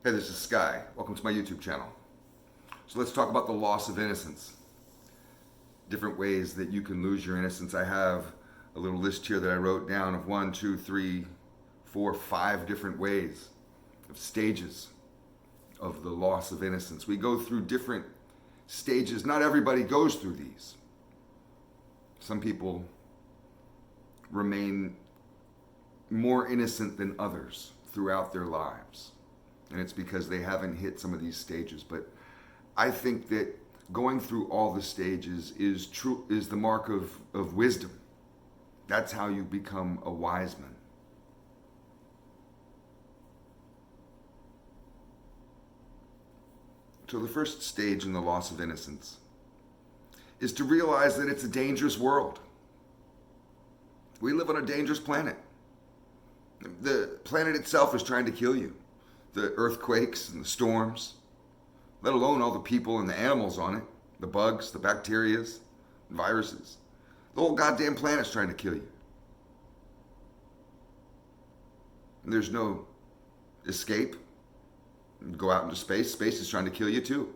Hey, this is Sky. Welcome to my YouTube channel. So let's talk about the loss of innocence. Different ways that you can lose your innocence. I have a little list here that I wrote down of 1, 2, 3, 4, 5 different ways of stages of the loss of innocence. We go through different stages. Not everybody goes through these. Some people remain more innocent than others throughout their lives. And it's because they haven't hit some of these stages. But I think that going through all the stages is the mark of wisdom. That's how you become a wise man. So the first stage in the loss of innocence is to realize that it's a dangerous world. We live on a dangerous planet. The planet itself is trying to kill you. The earthquakes and the storms, let alone all the people and the animals on it, the bugs, the bacterias, viruses. The whole goddamn planet's trying to kill you. And there's no escape. You go out into space. Space is trying to kill you too.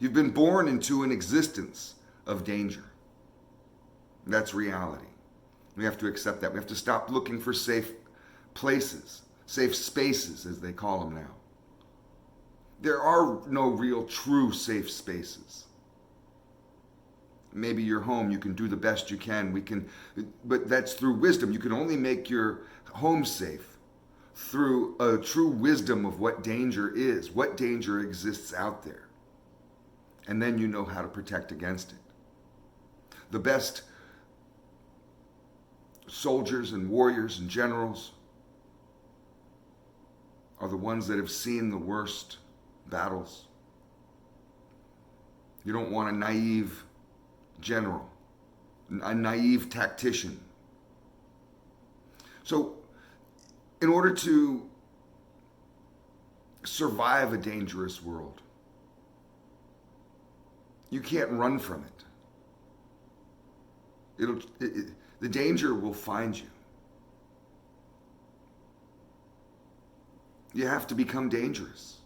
You've been born into an existence of danger. That's reality. We have to accept that. We have to stop looking for safe places, safe spaces, as they call them now. There are no real true safe spaces. Maybe your home, you can do the best you can. But that's through wisdom. You can only make your home safe through a true wisdom of what danger is, what danger exists out there. And then you know how to protect against it. The best soldiers and warriors and generals are the ones that have seen the worst battles. You don't want a naive general, a naive tactician. So, in order to survive a dangerous world, you can't run from it. The danger will find you. You have to become dangerous.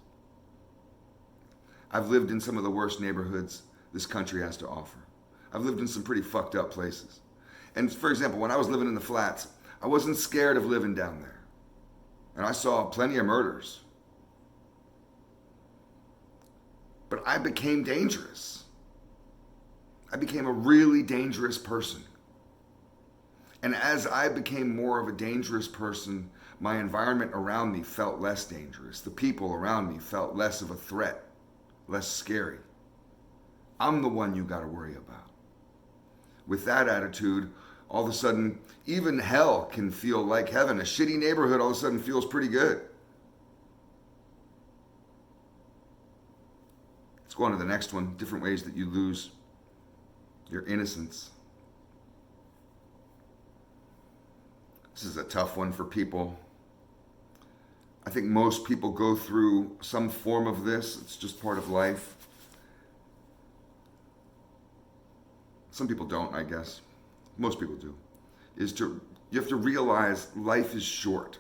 I've lived in some of the worst neighborhoods this country has to offer. I've lived in some pretty fucked up places. And for example, when I was living in the flats, I wasn't scared of living down there. And I saw plenty of murders. But I became dangerous. I became a really dangerous person. And as I became more of a dangerous person, my environment around me felt less dangerous. The people around me felt less of a threat, less scary. I'm the one you got to worry about. With that attitude, all of a sudden, even hell can feel like heaven. A shitty neighborhood all of a sudden feels pretty good. Let's go on to the next one. Different ways that you lose your innocence. This is a tough one for people. I think most people go through some form of this. It's just part of life. Some people don't, I guess. Most people do. You have to realize life is short.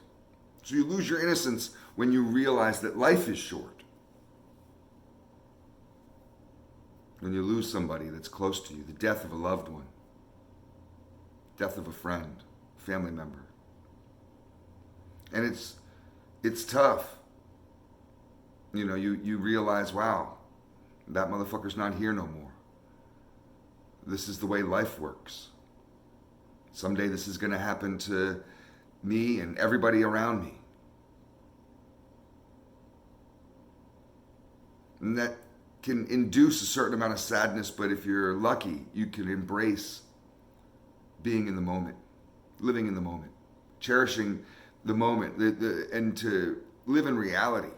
So you lose your innocence when you realize that life is short. When you lose somebody that's close to you, the death of a loved one, death of a friend, family member. And it's tough. You know, you realize, wow, that motherfucker's not here no more. This is the way life works. Someday this is going to happen to me and everybody around me. And that can induce a certain amount of sadness, but if you're lucky, you can embrace being in the moment, living in the moment, cherishing the moment, and to live in reality,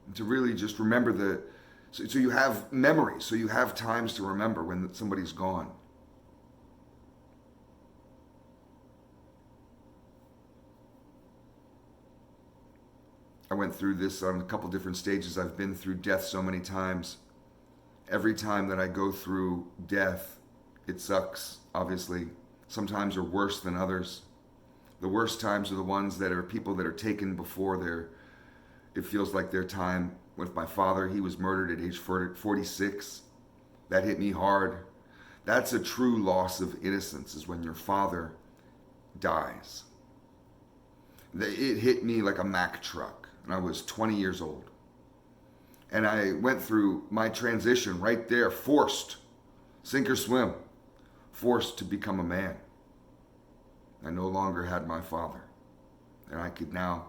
and to really just remember so you have memories, so you have times to remember when somebody's gone. I went through this on a couple different stages. I've been through death so many times. Every time that I go through death, it sucks, obviously. Sometimes are worse than others. The worst times are the ones that are people that are taken before It feels like their time with my father. He was murdered at age 46. That hit me hard. That's a true loss of innocence, is when your father dies. It hit me like a Mack truck, and I was 20 years old. And I went through my transition right there, forced, sink or swim, forced to become a man. I no longer had my father, and I could now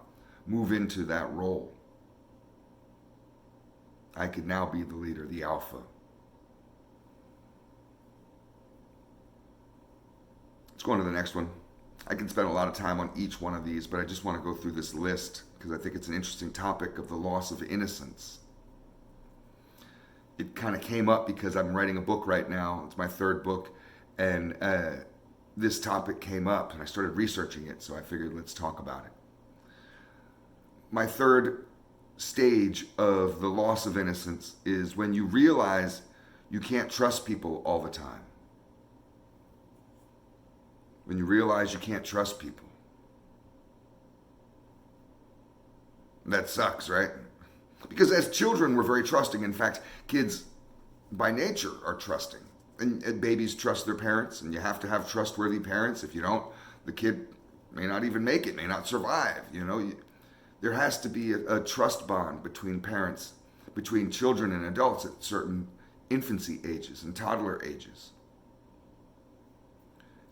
move into that role. I could now be the leader, the alpha. Let's go on to the next one. I can spend a lot of time on each one of these, but I just want to go through this list because I think it's an interesting topic of the loss of innocence. It kind of came up because I'm writing a book right now. It's my third book, and this topic came up, and I started researching it, so I figured let's talk about it. My third stage of the loss of innocence is when you realize you can't trust people all the time. When you realize you can't trust people. That sucks, right? Because as children, we're very trusting. In fact, kids by nature are trusting. And babies trust their parents, and you have to have trustworthy parents. If you don't, the kid may not even make it, may not survive. There has to be a trust bond between parents, between children and adults at certain infancy ages and toddler ages.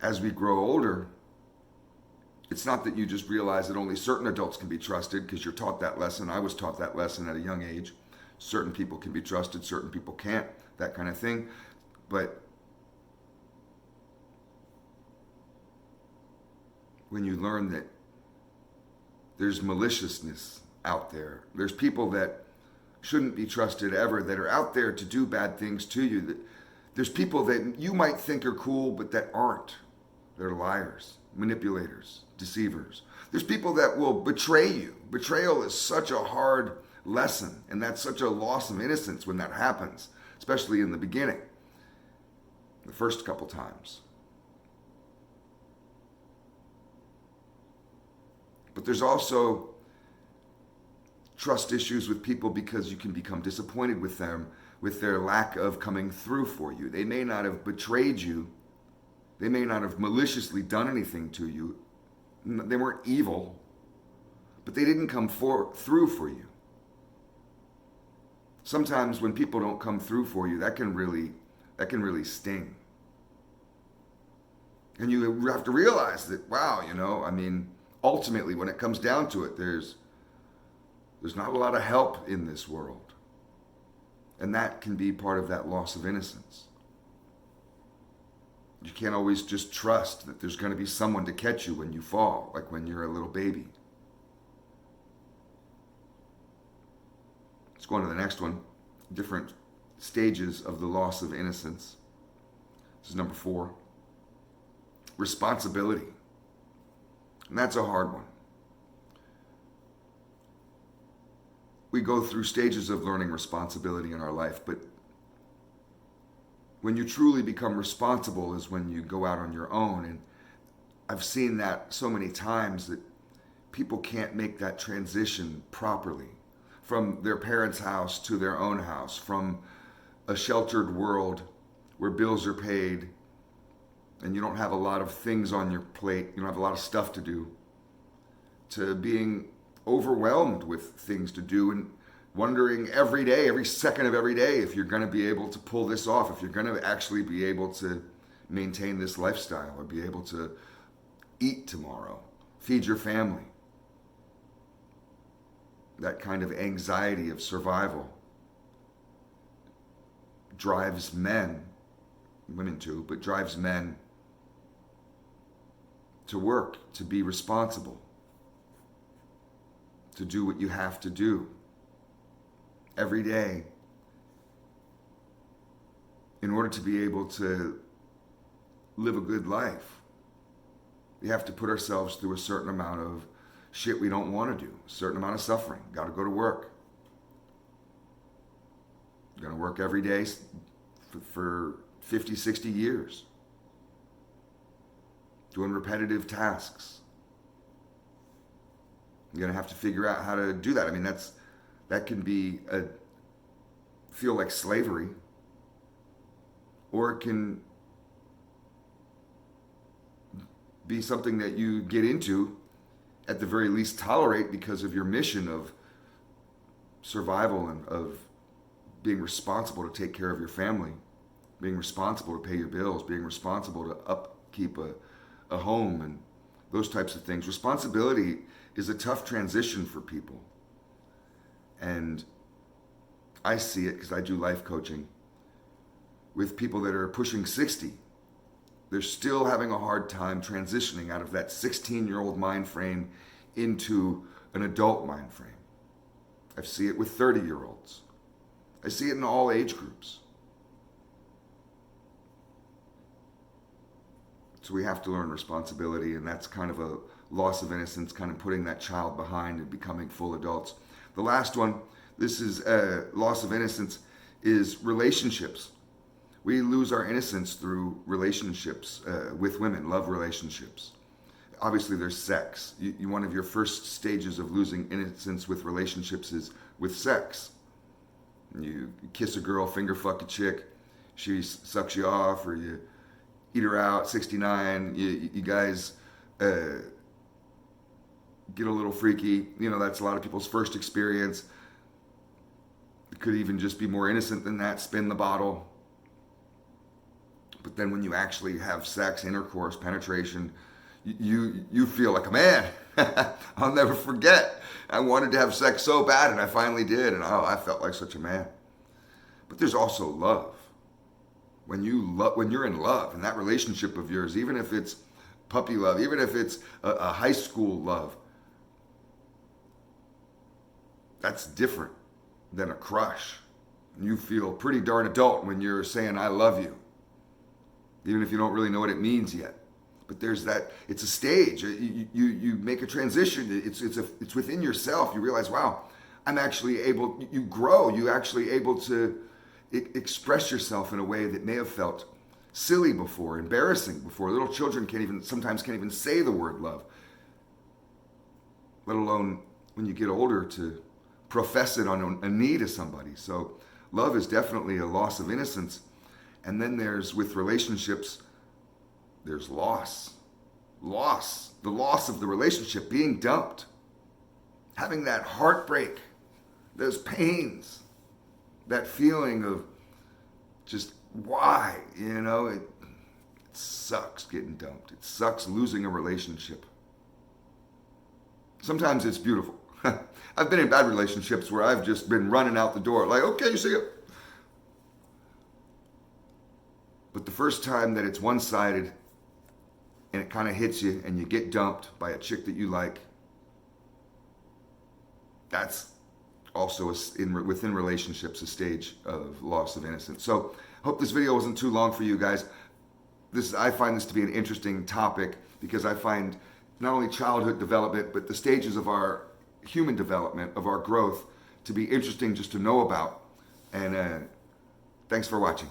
As we grow older, it's not that you just realize that only certain adults can be trusted because you're taught that lesson. I was taught that lesson at a young age. Certain people can be trusted, certain people can't, that kind of thing. But when you learn that there's maliciousness out there, there's people that shouldn't be trusted ever, that are out there to do bad things to you, that there's people that you might think are cool, but that aren't. They're liars, manipulators, deceivers. There's people that will betray you. Betrayal is such a hard lesson, and that's such a loss of innocence when that happens, especially in the beginning, the first couple times. But there's also trust issues with people because you can become disappointed with them, with their lack of coming through for you. They may not have betrayed you. They may not have maliciously done anything to you. They weren't evil, but they didn't come through for you. Sometimes when people don't come through for you, that can really sting. And you have to realize that, wow, ultimately when it comes down to it, there's not a lot of help in this world. And that can be part of that loss of innocence. You can't always just trust that there's going to be someone to catch you when you fall, like when you're a little baby. Let's go on to the next one. Different stages of the loss of innocence. This is number 4. Responsibility. And that's a hard one. We go through stages of learning responsibility in our life, but when you truly become responsible is when you go out on your own. And I've seen that so many times that people can't make that transition properly from their parents' house to their own house, from a sheltered world where bills are paid and you don't have a lot of things on your plate, you don't have a lot of stuff to do, to being overwhelmed with things to do and wondering every day, every second of every day, if you're going to be able to pull this off, if you're going to actually be able to maintain this lifestyle or be able to eat tomorrow, feed your family. That kind of anxiety of survival drives men, women too, but drives men to work, to be responsible, to do what you have to do every day in order to be able to live a good life. We have to put ourselves through a certain amount of shit we don't want to do, a certain amount of suffering. Got to go to work. You're going to work every day for 50, 60 years, doing repetitive tasks. You're going to have to figure out how to do that. I mean, That can be feel like slavery, or it can be something that you get into, at the very least tolerate, because of your mission of survival and of being responsible to take care of your family, being responsible to pay your bills, being responsible to upkeep a home and those types of things. Responsibility is a tough transition for people. And I see it because I do life coaching with people that are pushing 60. They're still having a hard time transitioning out of that 16-year-old mind frame into an adult mind frame. I see it with 30-year-olds. I see it in all age groups. So we have to learn responsibility, and that's kind of a loss of innocence, kind of putting that child behind and becoming full adults. The last one, this is loss of innocence, is relationships. We lose our innocence through relationships with women, love relationships. Obviously, there's sex. One of your first stages of losing innocence with relationships is with sex. You kiss a girl, finger fuck a chick, she sucks you off, or you eat her out, 69, you guys get a little freaky. That's a lot of people's first experience. It could even just be more innocent than that, spin the bottle. But then when you actually have sex, intercourse, penetration, you feel like a man. I'll never forget. I wanted to have sex so bad, and I finally did, and I felt like such a man. But there's also love. When you're in love, in that relationship of yours, even if it's puppy love, even if it's a high school love, that's different than a crush. You feel pretty darn adult when you're saying I love you, even if you don't really know what it means yet. But there's that, it's a stage. You make a transition. It's within yourself. You realize, wow, I'm actually able, you grow. You actually able to express yourself in a way that may have felt silly before, embarrassing before. Little children sometimes can't even say the word love, let alone when you get older to profess it on a knee to somebody. So love is definitely a loss of innocence. And then with relationships, there's loss. The loss of the relationship, being dumped, having that heartbreak, those pains, that feeling of just why, it sucks getting dumped. It sucks losing a relationship. Sometimes it's beautiful. I've been in bad relationships where I've just been running out the door, like, okay, you see it. But the first time that it's one-sided and it kind of hits you and you get dumped by a chick that you like, that's also within relationships a stage of loss of innocence. So hope this video wasn't too long for you guys. I find this to be an interesting topic because I find not only childhood development, but the stages of our human development, of our growth, to be interesting just to know about. And thanks for watching.